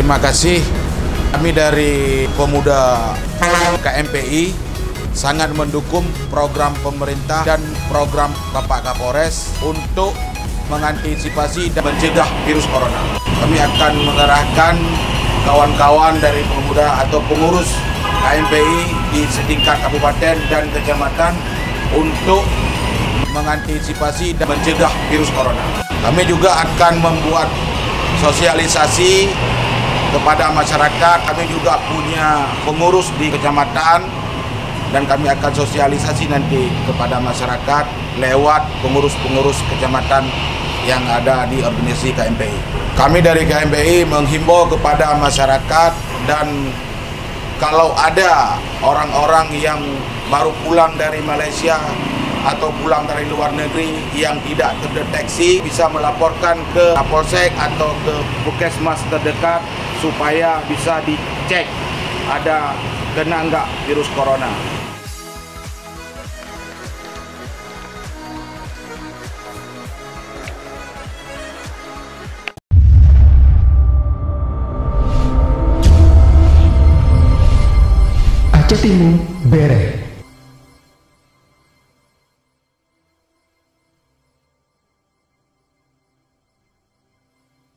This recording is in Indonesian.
Terima kasih. Kami dari Pemuda KMPI sangat mendukung program pemerintah dan program Bapak Kapolres untuk mengantisipasi dan mencegah virus corona. Kami akan mengerahkan kawan-kawan dari pemuda atau pengurus KMPI di setingkat kabupaten dan kecamatan untuk mengantisipasi dan mencegah virus corona. Kami juga akan membuat sosialisasi kepada masyarakat. Kami juga punya pengurus di kecamatan dan kami akan sosialisasi nanti kepada masyarakat lewat pengurus-pengurus kecamatan yang ada di organisasi KMPI. Kami dari KMPI menghimbau kepada masyarakat, dan kalau ada orang-orang yang baru pulang dari Malaysia atau pulang dari luar negeri yang tidak terdeteksi, bisa melaporkan ke Polsek atau ke Puskesmas terdekat supaya bisa dicek ada kena enggak virus corona. Aceh Timur Bere.